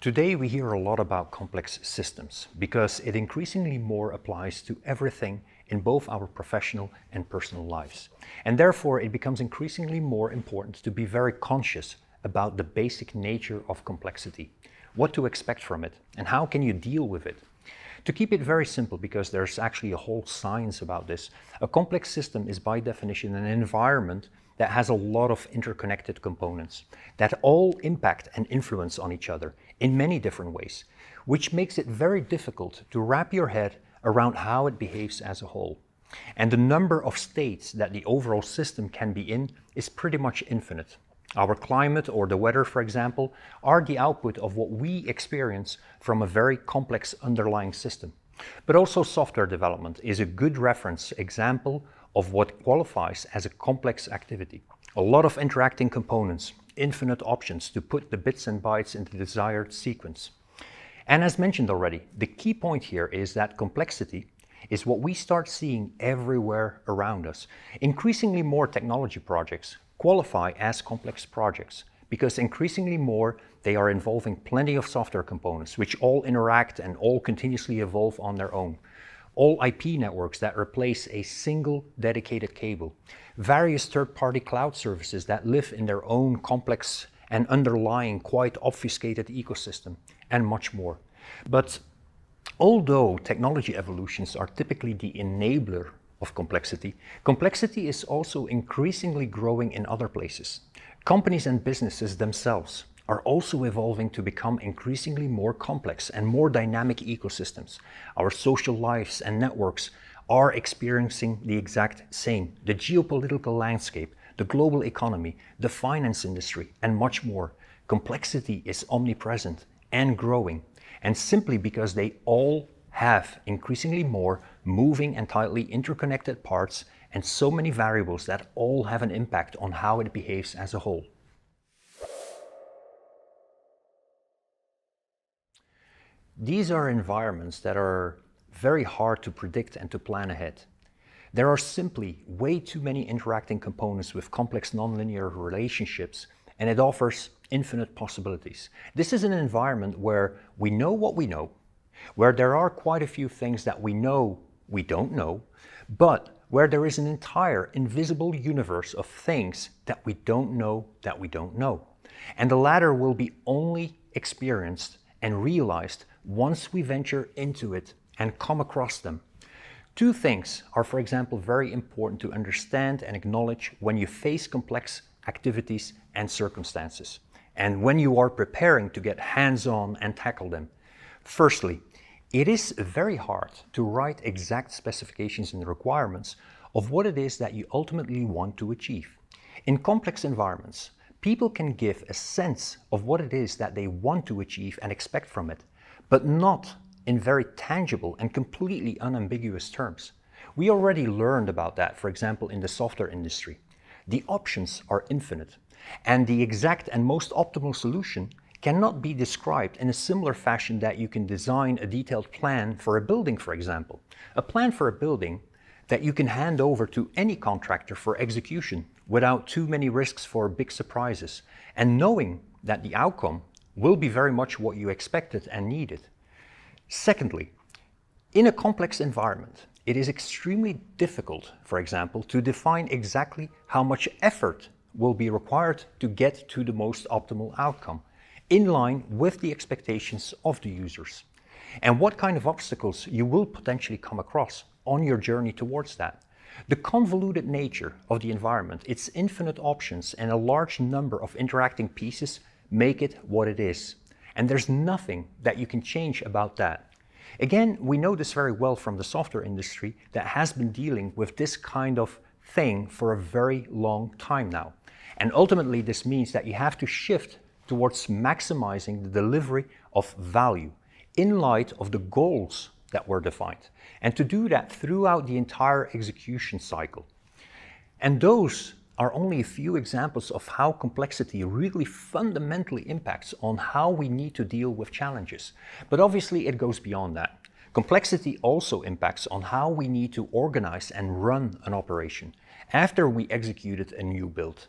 Today we hear a lot about complex systems because it increasingly more applies to everything in both our professional and personal lives. And therefore it becomes increasingly more important to be very conscious about the basic nature of complexity, what to expect from it, and how can you deal with it. To keep it very simple, because there's actually a whole science about this, a complex system is by definition an environment that has a lot of interconnected components that all impact and influence on each other in many different ways, which makes it very difficult to wrap your head around how it behaves as a whole. And the number of states that the overall system can be in is pretty much infinite. Our climate or the weather, for example, are the output of what we experience from a very complex underlying system. But also software development is a good reference example of what qualifies as a complex activity. A lot of interacting components, infinite options to put the bits and bytes into the desired sequence. And as mentioned already, the key point here is that complexity is what we start seeing everywhere around us. Increasingly more technology projects qualify as complex projects because increasingly more they are involving plenty of software components which all interact and all continuously evolve on their own. All IP networks that replace a single dedicated cable, various third-party cloud services that live in their own complex and underlying quite obfuscated ecosystem, and much more. But although technology evolutions are typically the enabler of complexity, complexity is also increasingly growing in other places. Companies and businesses themselves are also evolving to become increasingly more complex and more dynamic ecosystems. Our social lives and networks are experiencing the exact same. The geopolitical landscape, the global economy, the finance industry, and much more. Complexity is omnipresent and growing, and simply because they all have increasingly more moving and tightly interconnected parts and so many variables that all have an impact on how it behaves as a whole. These are environments that are very hard to predict and to plan ahead. There are simply way too many interacting components with complex nonlinear relationships, and it offers infinite possibilities. This is an environment where we know what we know, where there are quite a few things that we know we don't know, but where there is an entire invisible universe of things that we don't know that we don't know. And the latter will be only experienced and realized once we venture into it and come across them. Two things are, for example, very important to understand and acknowledge when you face complex activities and circumstances, and when you are preparing to get hands-on and tackle them. Firstly, it is very hard to write exact specifications and requirements of what it is that you ultimately want to achieve. In complex environments, people can give a sense of what it is that they want to achieve and expect from it, but not in very tangible and completely unambiguous terms. We already learned about that, for example, in the software industry. The options are infinite, and the exact and most optimal solution cannot be described in a similar fashion that you can design a detailed plan for a building, for example. A plan for a building that you can hand over to any contractor for execution without too many risks for big surprises, and knowing that the outcome will be very much what you expected and needed. Secondly, in a complex environment, it is extremely difficult, for example, to define exactly how much effort will be required to get to the most optimal outcome, in line with the expectations of the users, and what kind of obstacles you will potentially come across on your journey towards that. The convoluted nature of the environment, its infinite options, and a large number of interacting pieces make it what it is. And there's nothing that you can change about that. Again, we know this very well from the software industry that has been dealing with this kind of thing for a very long time now. And ultimately, this means that you have to shift towards maximizing the delivery of value in light of the goals that were defined, and to do that throughout the entire execution cycle. And those are only a few examples of how complexity really fundamentally impacts on how we need to deal with challenges. But obviously it goes beyond that. Complexity also impacts on how we need to organize and run an operation after we executed a new build.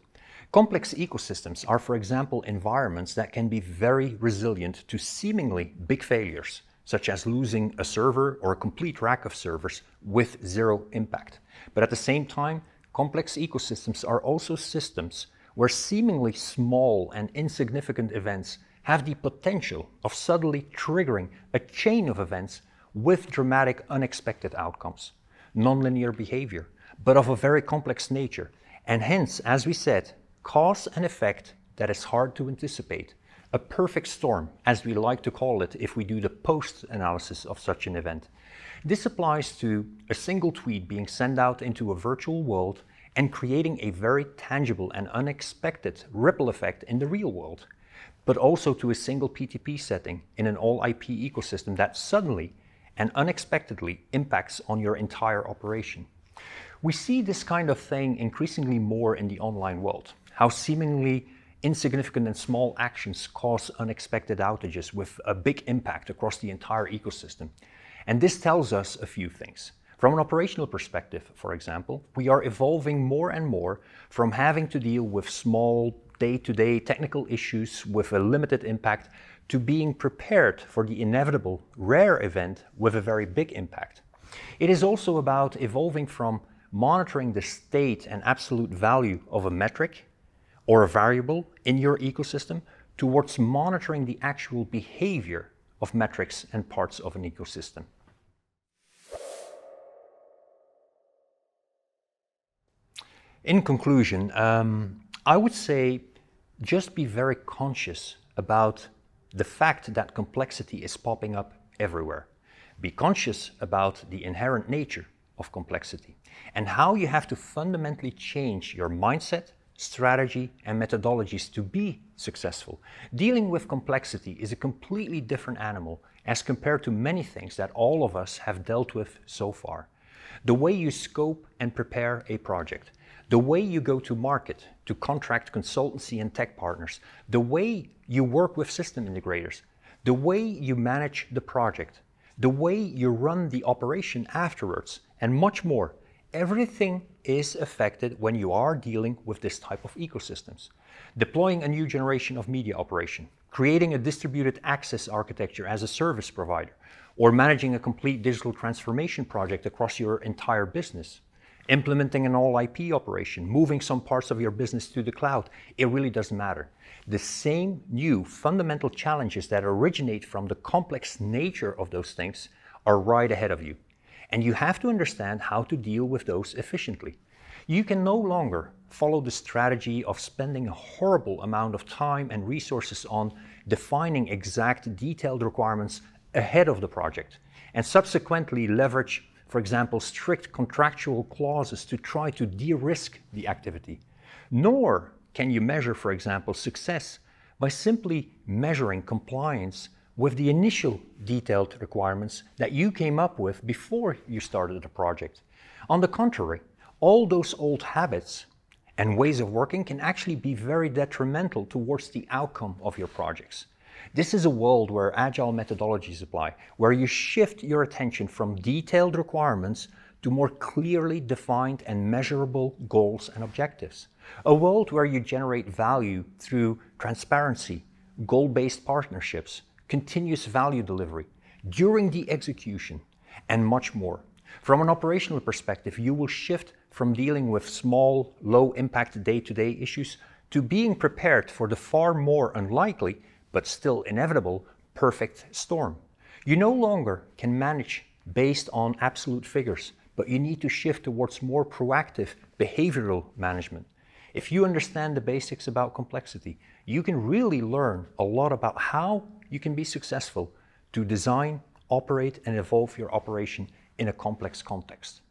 Complex ecosystems are, for example, environments that can be very resilient to seemingly big failures, such as losing a server or a complete rack of servers with zero impact. But at the same time, complex ecosystems are also systems where seemingly small and insignificant events have the potential of suddenly triggering a chain of events with dramatic unexpected outcomes. Nonlinear behavior, but of a very complex nature, and hence, as we said, cause and effect that is hard to anticipate. A perfect storm, as we like to call it if we do the post-analysis of such an event. This applies to a single tweet being sent out into a virtual world and creating a very tangible and unexpected ripple effect in the real world, but also to a single PTP setting in an all-IP ecosystem that suddenly and unexpectedly impacts on your entire operation. We see this kind of thing increasingly more in the online world, how seemingly insignificant and small actions cause unexpected outages with a big impact across the entire ecosystem. And this tells us a few things. From an operational perspective, for example, we are evolving more and more from having to deal with small day-to-day technical issues with a limited impact to being prepared for the inevitable rare event with a very big impact. It is also about evolving from monitoring the state and absolute value of a metric or a variable in your ecosystem towards monitoring the actual behavior of metrics and parts of an ecosystem. In conclusion, I would say just be very conscious about the fact that complexity is popping up everywhere. Be conscious about the inherent nature of complexity and how you have to fundamentally change your mindset, strategy, and methodologies to be successful. Dealing with complexity is a completely different animal as compared to many things that all of us have dealt with so far. The way you scope and prepare a project, the way you go to market to contract consultancy and tech partners, the way you work with system integrators, the way you manage the project, the way you run the operation afterwards, and much more. Everything is affected when you are dealing with this type of ecosystems. Deploying a new generation of media operation, creating a distributed access architecture as a service provider, or managing a complete digital transformation project across your entire business. Implementing an all-IP operation, moving some parts of your business to the cloud, it really doesn't matter. The same new fundamental challenges that originate from the complex nature of those things are right ahead of you. And you have to understand how to deal with those efficiently. You can no longer follow the strategy of spending a horrible amount of time and resources on defining exact detailed requirements ahead of the project and subsequently leverage, for example, strict contractual clauses to try to de-risk the activity. Nor can you measure, for example, success by simply measuring compliance with the initial detailed requirements that you came up with before you started the project. On the contrary, all those old habits and ways of working can actually be very detrimental towards the outcome of your projects. This is a world where agile methodologies apply, where you shift your attention from detailed requirements to more clearly defined and measurable goals and objectives. A world where you generate value through transparency, goal-based partnerships, continuous value delivery, during the execution, and much more. From an operational perspective, you will shift from dealing with small, low-impact day-to-day issues to being prepared for the far more unlikely, but still inevitable, perfect storm. You no longer can manage based on absolute figures, but you need to shift towards more proactive behavioral management. If you understand the basics about complexity, you can really learn a lot about how you can be successful to design, operate, and evolve your operation in a complex context.